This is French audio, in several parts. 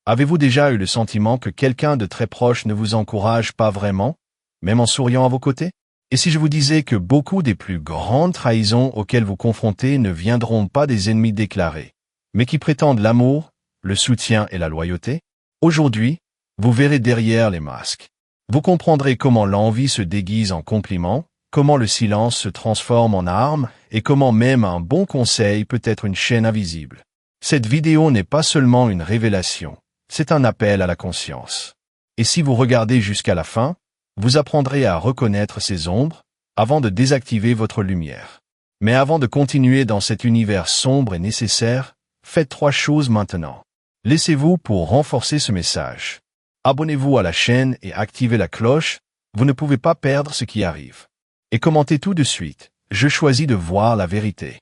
Avez-vous déjà eu le sentiment que quelqu'un de très proche ne vous encourage pas vraiment, même en souriant à vos côtés? Et si je vous disais que beaucoup des plus grandes trahisons auxquelles vous confrontez ne viendront pas des ennemis déclarés, mais qui prétendent l'amour, le soutien et la loyauté? Aujourd'hui, vous verrez derrière les masques. Vous comprendrez comment l'envie se déguise en compliment, comment le silence se transforme en arme et comment même un bon conseil peut être une chaîne invisible. Cette vidéo n'est pas seulement une révélation, c'est un appel à la conscience. Et si vous regardez jusqu'à la fin, vous apprendrez à reconnaître ces ombres avant de désactiver votre lumière. Mais avant de continuer dans cet univers sombre et nécessaire, faites 3 choses maintenant. Laissez-vous pour renforcer ce message. Abonnez-vous à la chaîne et activez la cloche, vous ne pouvez pas perdre ce qui arrive. Et commentez tout de suite, je choisis de voir la vérité.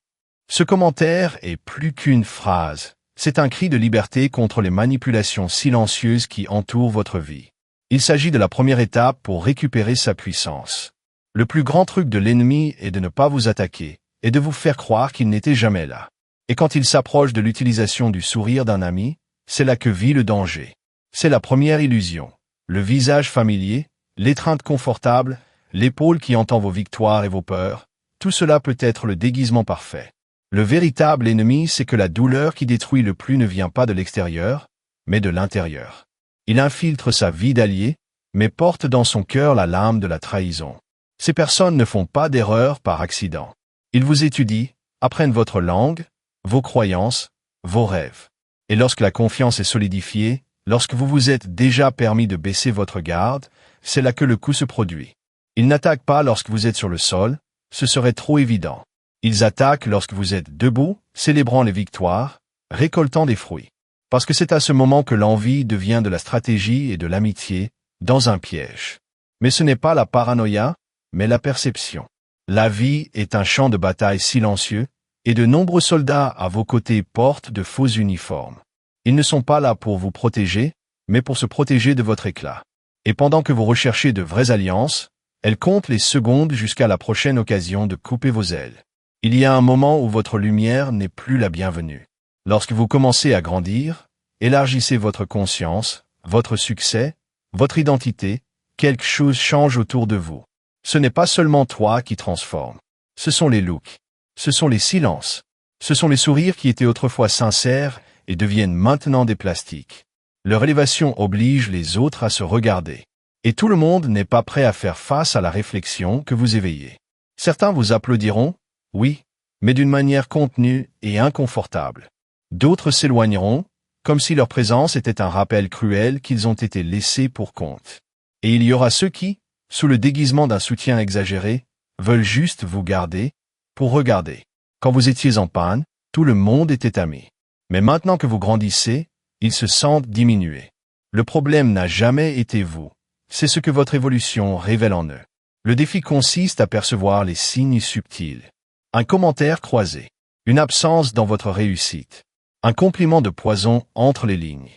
Ce commentaire est plus qu'une phrase, c'est un cri de liberté contre les manipulations silencieuses qui entourent votre vie. Il s'agit de la première étape pour récupérer sa puissance. Le plus grand truc de l'ennemi est de ne pas vous attaquer, et de vous faire croire qu'il n'était jamais là. Et quand il s'approche de l'utilisation du sourire d'un ami, c'est là que vit le danger. C'est la première illusion. Le visage familier, l'étreinte confortable, l'épaule qui entend vos victoires et vos peurs, tout cela peut être le déguisement parfait. Le véritable ennemi, c'est que la douleur qui détruit le plus ne vient pas de l'extérieur, mais de l'intérieur. Il infiltre sa vie d'allié, mais porte dans son cœur la lame de la trahison. Ces personnes ne font pas d'erreur par accident. Ils vous étudient, apprennent votre langue, vos croyances, vos rêves. Et lorsque la confiance est solidifiée, lorsque vous vous êtes déjà permis de baisser votre garde, c'est là que le coup se produit. Ils n'attaquent pas lorsque vous êtes sur le sol, ce serait trop évident. Ils attaquent lorsque vous êtes debout, célébrant les victoires, récoltant des fruits. Parce que c'est à ce moment que l'envie devient de la stratégie et de l'amitié, dans un piège. Mais ce n'est pas la paranoïa, mais la perception. La vie est un champ de bataille silencieux, et de nombreux soldats à vos côtés portent de faux uniformes. Ils ne sont pas là pour vous protéger, mais pour se protéger de votre éclat. Et pendant que vous recherchez de vraies alliances, elles comptent les secondes jusqu'à la prochaine occasion de couper vos ailes. Il y a un moment où votre lumière n'est plus la bienvenue. Lorsque vous commencez à grandir, élargissez votre conscience, votre succès, votre identité, quelque chose change autour de vous. Ce n'est pas seulement toi qui transforme. Ce sont les looks. Ce sont les silences. Ce sont les sourires qui étaient autrefois sincères et deviennent maintenant des plastiques. Leur élévation oblige les autres à se regarder. Et tout le monde n'est pas prêt à faire face à la réflexion que vous éveillez. Certains vous applaudiront, oui, mais d'une manière contenue et inconfortable. D'autres s'éloigneront, comme si leur présence était un rappel cruel qu'ils ont été laissés pour compte. Et il y aura ceux qui, sous le déguisement d'un soutien exagéré, veulent juste vous garder, pour regarder. Quand vous étiez en panne, tout le monde était ami. Mais maintenant que vous grandissez, ils se sentent diminués. Le problème n'a jamais été vous. C'est ce que votre évolution révèle en eux. Le défi consiste à percevoir les signes subtils. Un commentaire croisé. Une absence dans votre réussite. Un compliment de poison entre les lignes.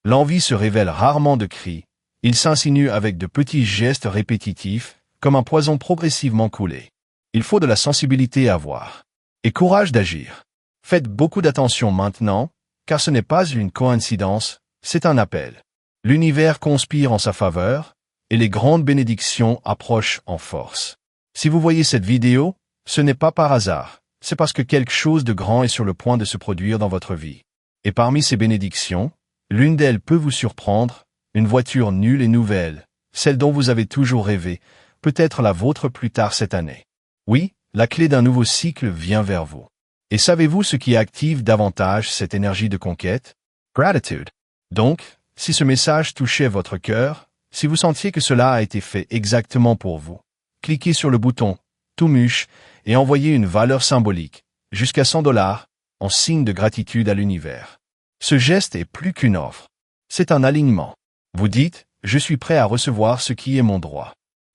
L'envie se révèle rarement de cris. Il s'insinue avec de petits gestes répétitifs, comme un poison progressivement coulé. Il faut de la sensibilité à voir. Et courage d'agir. Faites beaucoup d'attention maintenant, car ce n'est pas une coïncidence, c'est un appel. L'univers conspire en sa faveur, et les grandes bénédictions approchent en force. Si vous voyez cette vidéo, ce n'est pas par hasard, c'est parce que quelque chose de grand est sur le point de se produire dans votre vie. Et parmi ces bénédictions, l'une d'elles peut vous surprendre, une voiture nulle et nouvelle, celle dont vous avez toujours rêvé, peut-être la vôtre plus tard cette année. Oui, la clé d'un nouveau cycle vient vers vous. Et savez-vous ce qui active davantage cette énergie de conquête? Gratitude. Donc, si ce message touchait votre cœur, si vous sentiez que cela a été fait exactement pour vous, cliquez sur le bouton « Tout muche » et envoyez une valeur symbolique, jusqu'à $100, en signe de gratitude à l'univers. Ce geste est plus qu'une offre. C'est un alignement. Vous dites « Je suis prêt à recevoir ce qui est mon droit ».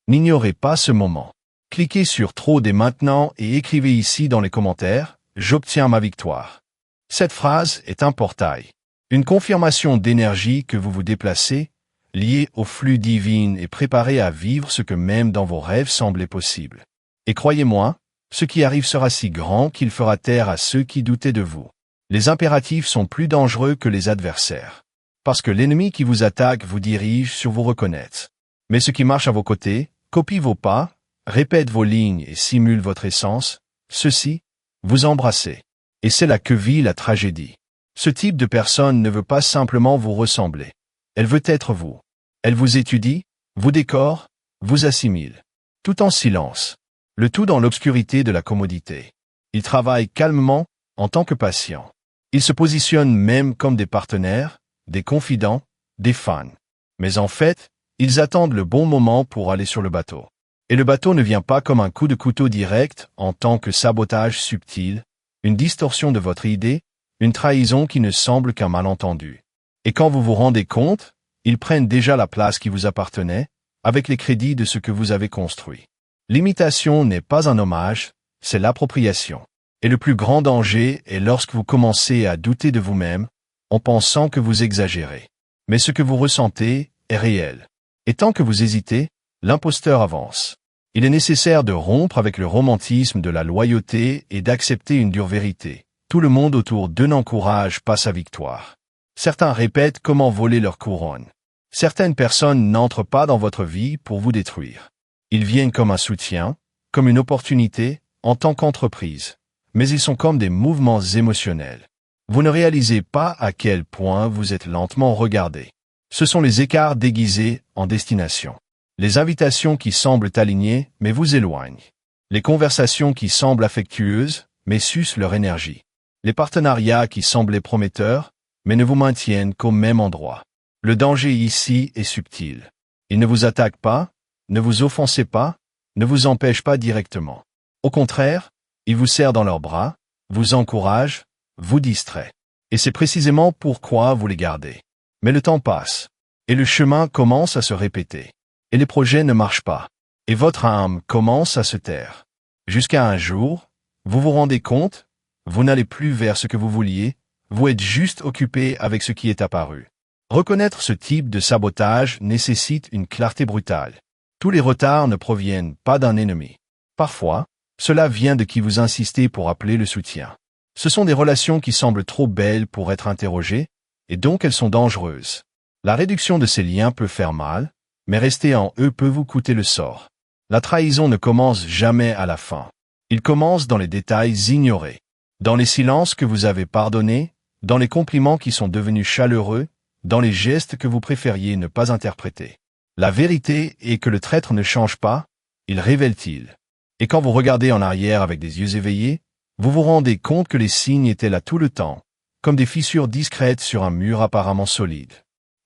N'ignorez pas ce moment. Cliquez sur « Trop dès maintenant » et écrivez ici dans les commentaires « J'obtiens ma victoire ». Cette phrase est un portail. Une confirmation d'énergie que vous vous déplacez, liée au flux divin et préparé à vivre ce que même dans vos rêves semblait possible. Et croyez-moi, ce qui arrive sera si grand qu'il fera taire à ceux qui doutaient de vous. Les impératifs sont plus dangereux que les adversaires. parce que l'ennemi qui vous attaque vous dirige sur vous reconnaître. Mais ceux qui marchent à vos côtés, copient vos pas, répètent vos lignes et simulent votre essence, ceux-ci, vous embrassez. Et c'est là que vit la tragédie. Ce type de personne ne veut pas simplement vous ressembler. Elle veut être vous. Elle vous étudie, vous décore, vous assimile. Tout en silence. Le tout dans l'obscurité de la commodité. Ils travaillent calmement, en tant que patients. Ils se positionnent même comme des partenaires, des confidents, des fans. Mais en fait, ils attendent le bon moment pour aller sur le bateau. Et le bateau ne vient pas comme un coup de couteau direct en tant que sabotage subtil, une distorsion de votre idée, une trahison qui ne semble qu'un malentendu. Et quand vous vous rendez compte, ils prennent déjà la place qui vous appartenait, avec les crédits de ce que vous avez construit. L'imitation n'est pas un hommage, c'est l'appropriation. Et le plus grand danger est lorsque vous commencez à douter de vous-même, en pensant que vous exagérez. Mais ce que vous ressentez est réel. Et tant que vous hésitez, l'imposteur avance. Il est nécessaire de rompre avec le romantisme de la loyauté et d'accepter une dure vérité. Tout le monde autour d'eux n'encourage pas sa victoire. Certains répètent comment voler leur couronne. Certaines personnes n'entrent pas dans votre vie pour vous détruire. Ils viennent comme un soutien, comme une opportunité, en tant qu'entreprise. Mais ils sont comme des mouvements émotionnels. Vous ne réalisez pas à quel point vous êtes lentement regardé. Ce sont les écarts déguisés en destination. Les invitations qui semblent alignées mais vous éloignent. Les conversations qui semblent affectueuses mais sucent leur énergie. Les partenariats qui semblaient prometteurs mais ne vous maintiennent qu'au même endroit. Le danger ici est subtil. Il ne vous attaque pas, ne vous offensez pas, ne vous empêche pas directement. Au contraire, il vous serre dans leurs bras, vous encourage, vous distrait. Et c'est précisément pourquoi vous les gardez. Mais le temps passe, et le chemin commence à se répéter. Et les projets ne marchent pas. Et votre âme commence à se taire. Jusqu'à un jour, vous vous rendez compte, vous n'allez plus vers ce que vous vouliez, vous êtes juste occupé avec ce qui est apparu. Reconnaître ce type de sabotage nécessite une clarté brutale. Tous les retards ne proviennent pas d'un ennemi. Parfois, cela vient de qui vous insistez pour appeler le soutien. Ce sont des relations qui semblent trop belles pour être interrogées, et donc elles sont dangereuses. La réduction de ces liens peut faire mal, mais rester en eux peut vous coûter le sort. La trahison ne commence jamais à la fin. Il commence dans les détails ignorés, dans les silences que vous avez pardonnés, dans les compliments qui sont devenus chaleureux, dans les gestes que vous préfériez ne pas interpréter. La vérité est que le traître ne change pas, il révèle-t-il. Et quand vous regardez en arrière avec des yeux éveillés, vous vous rendez compte que les signes étaient là tout le temps, comme des fissures discrètes sur un mur apparemment solide.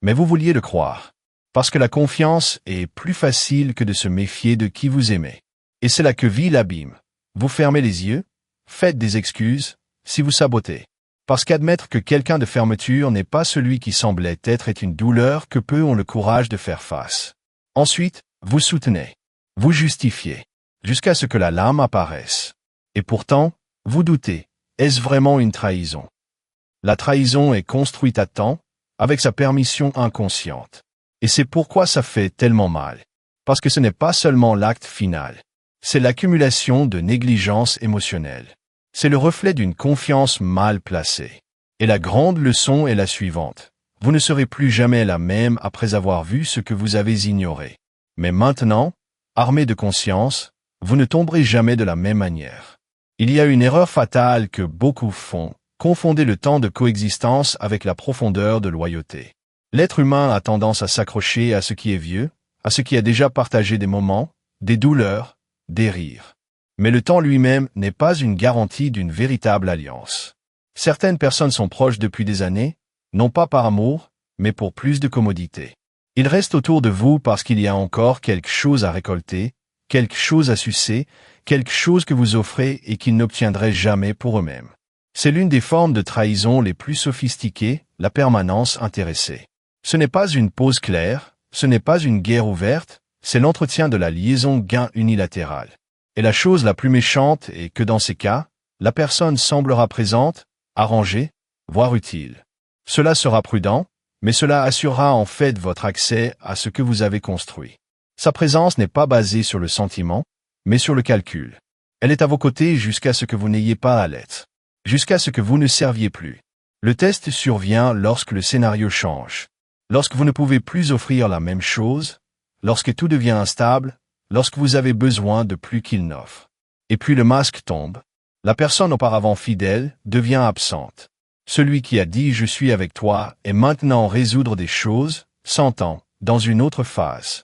Mais vous vouliez le croire, parce que la confiance est plus facile que de se méfier de qui vous aimez. Et c'est là que vit l'abîme. Vous fermez les yeux, faites des excuses, si vous sabotez. Parce qu'admettre que quelqu'un de fermeture n'est pas celui qui semblait être est une douleur que peu ont le courage de faire face. Ensuite, vous soutenez, vous justifiez, jusqu'à ce que la lame apparaisse. Et pourtant, vous doutez, est-ce vraiment une trahison? La trahison est construite à temps, avec sa permission inconsciente. Et c'est pourquoi ça fait tellement mal. Parce que ce n'est pas seulement l'acte final. C'est l'accumulation de négligence émotionnelle. C'est le reflet d'une confiance mal placée. Et la grande leçon est la suivante. Vous ne serez plus jamais la même après avoir vu ce que vous avez ignoré. Mais maintenant, armé de conscience, vous ne tomberez jamais de la même manière. Il y a une erreur fatale que beaucoup font, confonder le temps de coexistence avec la profondeur de loyauté. L'être humain a tendance à s'accrocher à ce qui est vieux, à ce qui a déjà partagé des moments, des douleurs, des rires. Mais le temps lui-même n'est pas une garantie d'une véritable alliance. Certaines personnes sont proches depuis des années, non pas par amour, mais pour plus de commodité. Ils restent autour de vous parce qu'il y a encore quelque chose à récolter, quelque chose à sucer, quelque chose que vous offrez et qu'ils n'obtiendraient jamais pour eux-mêmes. C'est l'une des formes de trahison les plus sophistiquées, la permanence intéressée. Ce n'est pas une pause claire, ce n'est pas une guerre ouverte, c'est l'entretien de la liaison gain unilatérale. Et la chose la plus méchante est que dans ces cas, la personne semblera présente, arrangée, voire utile. Cela sera prudent, mais cela assurera en fait votre accès à ce que vous avez construit. Sa présence n'est pas basée sur le sentiment, mais sur le calcul. Elle est à vos côtés jusqu'à ce que vous n'ayez pas à l'être. Jusqu'à ce que vous ne serviez plus. Le test survient lorsque le scénario change. Lorsque vous ne pouvez plus offrir la même chose, lorsque tout devient instable, lorsque vous avez besoin de plus qu'il n'offre. Et puis le masque tombe. La personne auparavant fidèle devient absente. Celui qui a dit « je suis avec toi » est maintenant résoudre des choses, s'entend, dans une autre phase.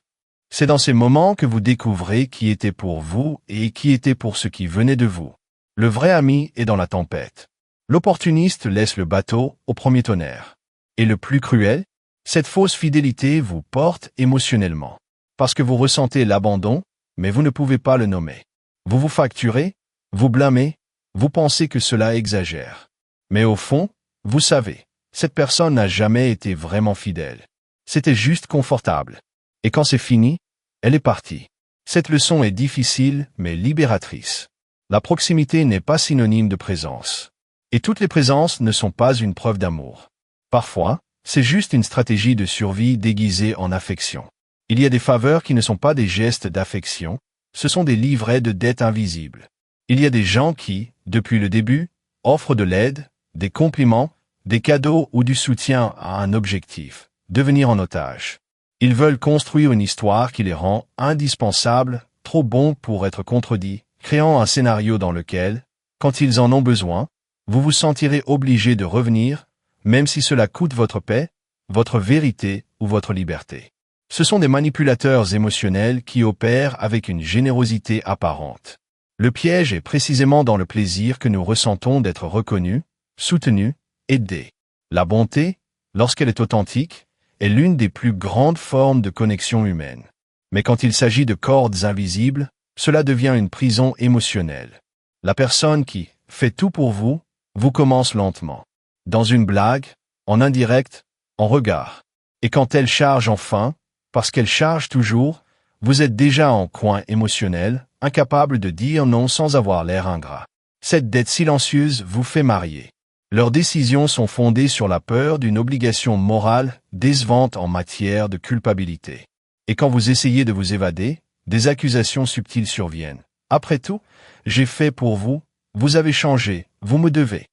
C'est dans ces moments que vous découvrez qui était pour vous et qui était pour ce qui venait de vous. Le vrai ami est dans la tempête. L'opportuniste laisse le bateau au premier tonnerre. Et le plus cruel, cette fausse fidélité vous porte émotionnellement. Parce que vous ressentez l'abandon, mais vous ne pouvez pas le nommer. Vous vous facturez, vous blâmez, vous pensez que cela exagère. Mais au fond, vous savez, cette personne n'a jamais été vraiment fidèle. C'était juste confortable. Et quand c'est fini, elle est partie. Cette leçon est difficile, mais libératrice. La proximité n'est pas synonyme de présence. Et toutes les présences ne sont pas une preuve d'amour. Parfois, c'est juste une stratégie de survie déguisée en affection. Il y a des faveurs qui ne sont pas des gestes d'affection, ce sont des livrets de dettes invisibles. Il y a des gens qui, depuis le début, offrent de l'aide, des compliments, des cadeaux ou du soutien à un objectif, devenir en otage. Ils veulent construire une histoire qui les rend indispensables, trop bons pour être contredits, créant un scénario dans lequel, quand ils en ont besoin, vous vous sentirez obligé de revenir, même si cela coûte votre paix, votre vérité ou votre liberté. Ce sont des manipulateurs émotionnels qui opèrent avec une générosité apparente. Le piège est précisément dans le plaisir que nous ressentons d'être reconnus, soutenus, aidés. La bonté, lorsqu'elle est authentique, est l'une des plus grandes formes de connexion humaine. Mais quand il s'agit de cordes invisibles, cela devient une prison émotionnelle. La personne qui fait tout pour vous, vous commence lentement. Dans une blague, en indirect, en regard. Et quand elle charge enfin, parce qu'elle charge toujours, vous êtes déjà en coin émotionnel, incapable de dire non sans avoir l'air ingrat. Cette dette silencieuse vous fait marier. Leurs décisions sont fondées sur la peur d'une obligation morale décevante en matière de culpabilité. Et quand vous essayez de vous évader, des accusations subtiles surviennent. Après tout, j'ai fait pour vous, vous avez changé, vous me devez.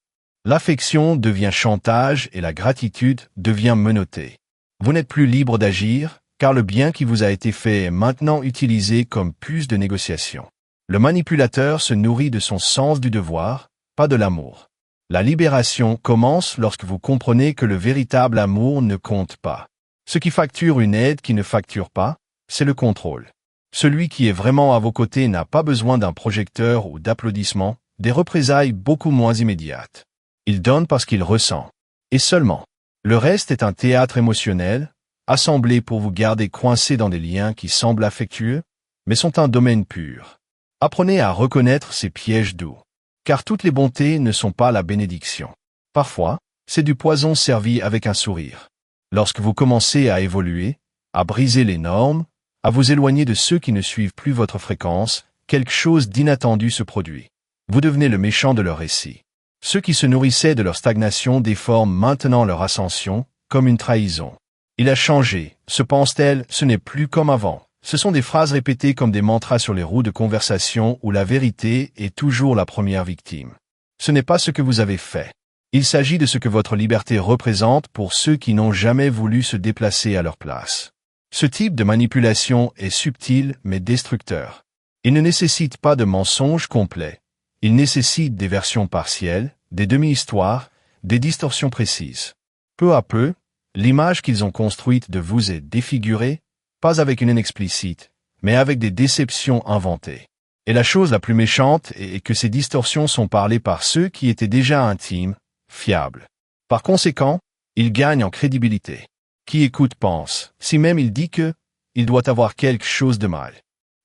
L'affection devient chantage et la gratitude devient menottée. Vous n'êtes plus libre d'agir, car le bien qui vous a été fait est maintenant utilisé comme puce de négociation. Le manipulateur se nourrit de son sens du devoir, pas de l'amour. La libération commence lorsque vous comprenez que le véritable amour ne compte pas. Ce qui facture une aide qui ne facture pas, c'est le contrôle. Celui qui est vraiment à vos côtés n'a pas besoin d'un projecteur ou d'applaudissements, des représailles beaucoup moins immédiates. Il donne parce qu'il ressent. Et seulement. Le reste est un théâtre émotionnel, assemblé pour vous garder coincé dans des liens qui semblent affectueux, mais sont un domaine pur. Apprenez à reconnaître ces pièges doux. Car toutes les bontés ne sont pas la bénédiction. Parfois, c'est du poison servi avec un sourire. Lorsque vous commencez à évoluer, à briser les normes, à vous éloigner de ceux qui ne suivent plus votre fréquence, quelque chose d'inattendu se produit. Vous devenez le méchant de leur récit. Ceux qui se nourrissaient de leur stagnation déforment maintenant leur ascension, comme une trahison. Il a changé, se pense-t-elle, ce n'est plus comme avant. Ce sont des phrases répétées comme des mantras sur les roues de conversation où la vérité est toujours la première victime. Ce n'est pas ce que vous avez fait. Il s'agit de ce que votre liberté représente pour ceux qui n'ont jamais voulu se déplacer à leur place. Ce type de manipulation est subtil mais destructeur. Il ne nécessite pas de mensonges complets. Il nécessite des versions partielles, des demi-histoires, des distorsions précises. Peu à peu, l'image qu'ils ont construite de vous est défigurée, pas avec une haine explicite, mais avec des déceptions inventées. Et la chose la plus méchante est que ces distorsions sont parlées par ceux qui étaient déjà intimes, fiables. Par conséquent, ils gagnent en crédibilité. Qui écoute pense, si même il dit que, il doit avoir quelque chose de mal.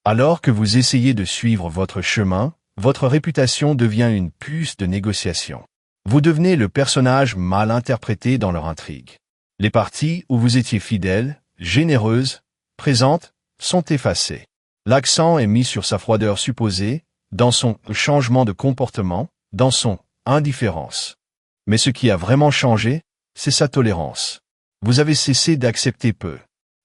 Alors que vous essayez de suivre votre chemin, votre réputation devient une puce de négociation. Vous devenez le personnage mal interprété dans leur intrigue. Les parties où vous étiez fidèle, généreuse, présente, sont effacées. L'accent est mis sur sa froideur supposée, dans son changement de comportement, dans son indifférence. Mais ce qui a vraiment changé, c'est sa tolérance. Vous avez cessé d'accepter peu.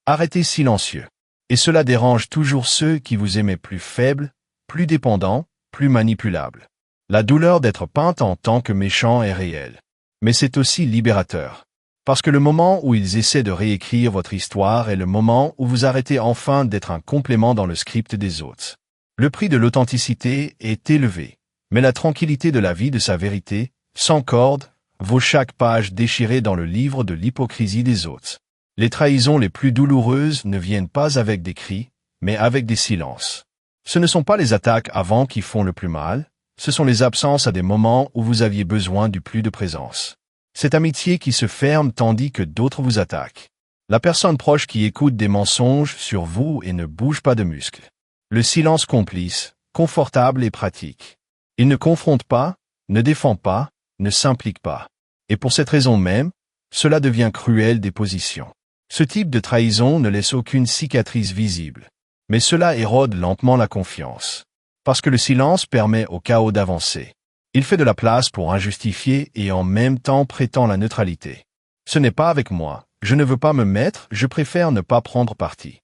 Arrêtez silencieux. Et cela dérange toujours ceux qui vous aimaient plus faibles, plus dépendants, plus manipulables. La douleur d'être peinte en tant que méchant est réelle. Mais c'est aussi libérateur. Parce que le moment où ils essaient de réécrire votre histoire est le moment où vous arrêtez enfin d'être un complément dans le script des autres. Le prix de l'authenticité est élevé, mais la tranquillité de la vie de sa vérité, sans corde, vaut chaque page déchirée dans le livre de l'hypocrisie des autres. Les trahisons les plus douloureuses ne viennent pas avec des cris, mais avec des silences. Ce ne sont pas les attaques avant qui font le plus mal, ce sont les absences à des moments où vous aviez besoin du plus de présence. Cette amitié qui se ferme tandis que d'autres vous attaquent. La personne proche qui écoute des mensonges sur vous et ne bouge pas de muscle. Le silence complice, confortable et pratique. Il ne confronte pas, ne défend pas, ne s'implique pas. Et pour cette raison même, cela devient cruel des positions. Ce type de trahison ne laisse aucune cicatrice visible. Mais cela érode lentement la confiance. Parce que le silence permet au chaos d'avancer. Il fait de la place pour injustifier et en même temps prétend la neutralité. Ce n'est pas avec moi, je ne veux pas me mettre, je préfère ne pas prendre parti.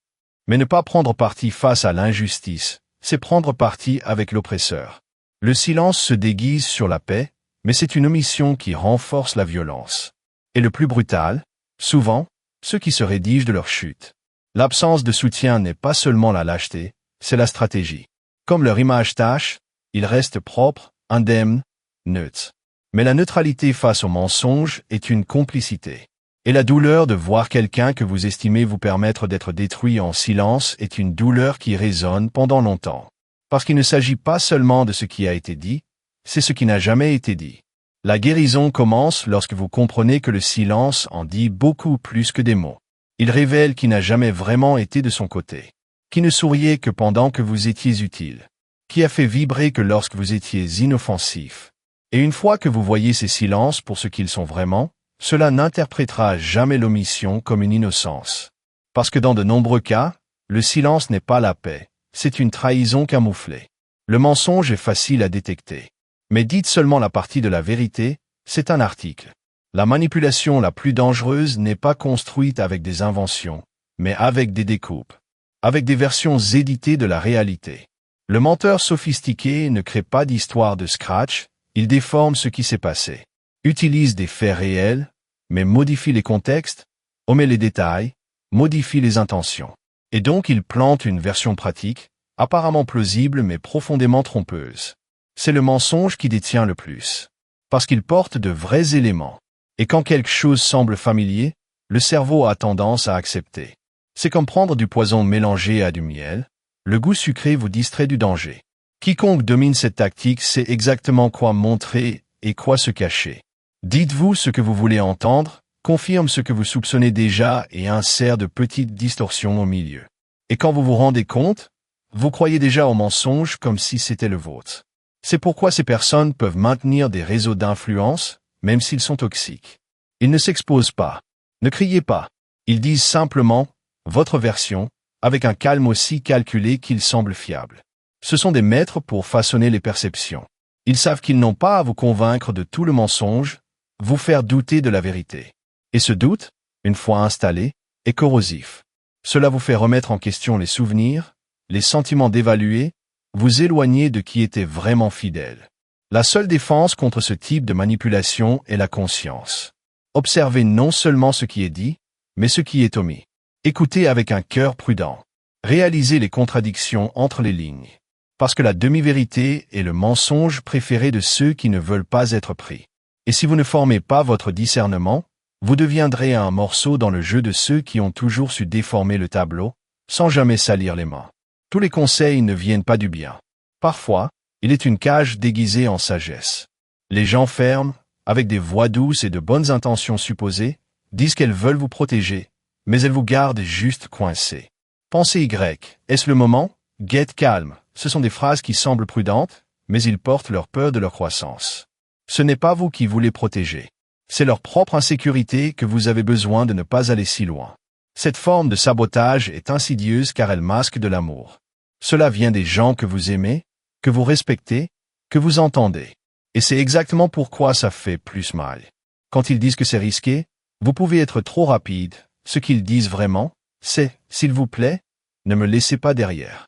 Mais ne pas prendre parti face à l'injustice, c'est prendre parti avec l'oppresseur. Le silence se déguise sur la paix, mais c'est une omission qui renforce la violence. Et le plus brutal, souvent, ceux qui se rédigent de leur chute. L'absence de soutien n'est pas seulement la lâcheté, c'est la stratégie. Comme leur image tâche, ils restent propres, indemnes, neutres. Mais la neutralité face au mensonge est une complicité. Et la douleur de voir quelqu'un que vous estimez vous permettre d'être détruit en silence est une douleur qui résonne pendant longtemps. Parce qu'il ne s'agit pas seulement de ce qui a été dit, c'est ce qui n'a jamais été dit. La guérison commence lorsque vous comprenez que le silence en dit beaucoup plus que des mots. Il révèle qui n'a jamais vraiment été de son côté. Qui ne souriait que pendant que vous étiez utile. Qui a fait vibrer que lorsque vous étiez inoffensif. Et une fois que vous voyez ces silences pour ce qu'ils sont vraiment, cela n'interprétera jamais l'omission comme une innocence. Parce que dans de nombreux cas, le silence n'est pas la paix, c'est une trahison camouflée. Le mensonge est facile à détecter. Mais dites seulement la partie de la vérité, c'est un article. La manipulation la plus dangereuse n'est pas construite avec des inventions, mais avec des découpes. Avec des versions éditées de la réalité. Le menteur sophistiqué ne crée pas d'histoire de scratch, il déforme ce qui s'est passé. Utilise des faits réels, mais modifie les contextes, omet les détails, modifie les intentions. Et donc il plante une version pratique, apparemment plausible mais profondément trompeuse. C'est le mensonge qui détient le plus. Parce qu'il porte de vrais éléments. Et quand quelque chose semble familier, le cerveau a tendance à accepter. C'est comme prendre du poison mélangé à du miel, le goût sucré vous distrait du danger. Quiconque domine cette tactique sait exactement quoi montrer et quoi se cacher. Dites-vous ce que vous voulez entendre, confirme ce que vous soupçonnez déjà et insère de petites distorsions au milieu. Et quand vous vous rendez compte, vous croyez déjà au mensonge comme si c'était le vôtre. C'est pourquoi ces personnes peuvent maintenir des réseaux d'influence, même s'ils sont toxiques. Ils ne s'exposent pas. Ne criez pas. Ils disent simplement votre version, avec un calme aussi calculé qu'il semble fiable. Ce sont des maîtres pour façonner les perceptions. Ils savent qu'ils n'ont pas à vous convaincre de tout le mensonge, vous faire douter de la vérité. Et ce doute, une fois installé, est corrosif. Cela vous fait remettre en question les souvenirs, les sentiments dévalués, vous éloigner de qui était vraiment fidèle. La seule défense contre ce type de manipulation est la conscience. Observez non seulement ce qui est dit, mais ce qui est omis. Écoutez avec un cœur prudent. Réalisez les contradictions entre les lignes. Parce que la demi-vérité est le mensonge préféré de ceux qui ne veulent pas être pris. Et si vous ne formez pas votre discernement, vous deviendrez un morceau dans le jeu de ceux qui ont toujours su déformer le tableau, sans jamais salir les mains. Tous les conseils ne viennent pas du bien. Parfois, il est une cage déguisée en sagesse. Les gens fermes, avec des voix douces et de bonnes intentions supposées, disent qu'elles veulent vous protéger, mais elles vous gardent juste coincé. Pensez Y, est-ce le moment? Get calme, ce sont des phrases qui semblent prudentes, mais ils portent leur peur de leur croissance. Ce n'est pas vous qui voulez protéger. C'est leur propre insécurité que vous avez besoin de ne pas aller si loin. Cette forme de sabotage est insidieuse car elle masque de l'amour. Cela vient des gens que vous aimez, que vous respectez, que vous entendez. Et c'est exactement pourquoi ça fait plus mal. Quand ils disent que c'est risqué, vous pouvez être trop rapide. Ce qu'ils disent vraiment, c'est « s'il vous plaît, ne me laissez pas derrière ».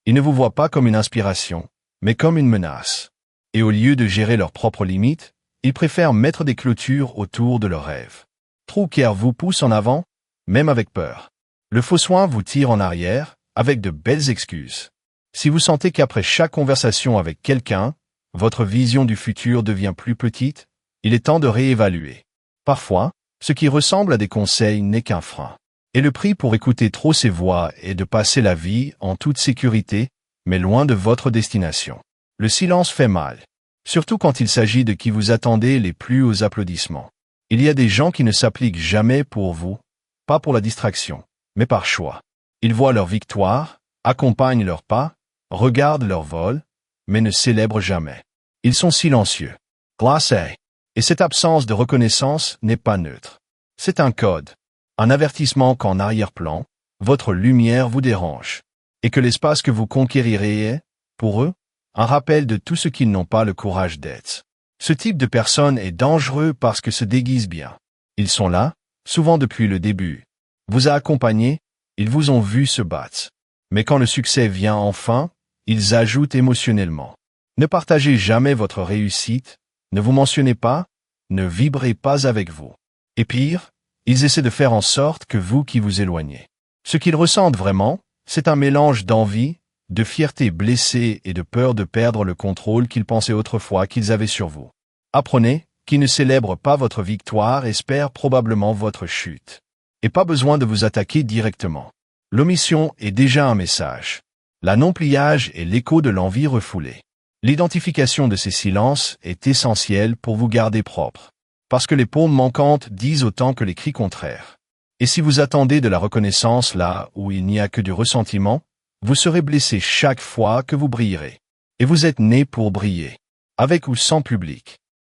Ils ne vous voient pas comme une inspiration, mais comme une menace. Et au lieu de gérer leurs propres limites, ils préfèrent mettre des clôtures autour de leurs rêves. Trou car vous pousse en avant, même avec peur. Le faux soin vous tire en arrière, avec de belles excuses. Si vous sentez qu'après chaque conversation avec quelqu'un, votre vision du futur devient plus petite, il est temps de réévaluer. Parfois, ce qui ressemble à des conseils n'est qu'un frein. Et le prix pour écouter trop ces voix est de passer la vie en toute sécurité, mais loin de votre destination. Le silence fait mal, surtout quand il s'agit de qui vous attendez les plus hauts applaudissements. Il y a des gens qui ne s'appliquent jamais pour vous, pas pour la distraction, mais par choix. Ils voient leur victoire, accompagnent leurs pas, regardent leur vol, mais ne célèbrent jamais. Ils sont silencieux. Classe A. Et cette absence de reconnaissance n'est pas neutre. C'est un code, un avertissement qu'en arrière-plan, votre lumière vous dérange, et que l'espace que vous conquérirez est, pour eux, un rappel de tout ce qu'ils n'ont pas le courage d'être. Ce type de personne est dangereux parce que se déguise bien. Ils sont là, souvent depuis le début. Vous a accompagné, ils vous ont vu se battre. Mais quand le succès vient enfin, ils ajoutent émotionnellement. Ne partagez jamais votre réussite, ne vous mentionnez pas, ne vibrez pas avec vous. Et pire, ils essaient de faire en sorte que vous qui vous éloignez. Ce qu'ils ressentent vraiment, c'est un mélange d'envie, de fierté blessée et de peur de perdre le contrôle qu'ils pensaient autrefois qu'ils avaient sur vous. Apprenez, qui ne célèbre pas votre victoire espère probablement votre chute. Et pas besoin de vous attaquer directement. L'omission est déjà un message. La non-pliage est l'écho de l'envie refoulée. L'identification de ces silences est essentielle pour vous garder propre. Parce que les paumes manquantes disent autant que les cris contraires. Et si vous attendez de la reconnaissance là où il n'y a que du ressentiment, vous serez blessé chaque fois que vous brillerez. Et vous êtes né pour briller. Avec ou sans public.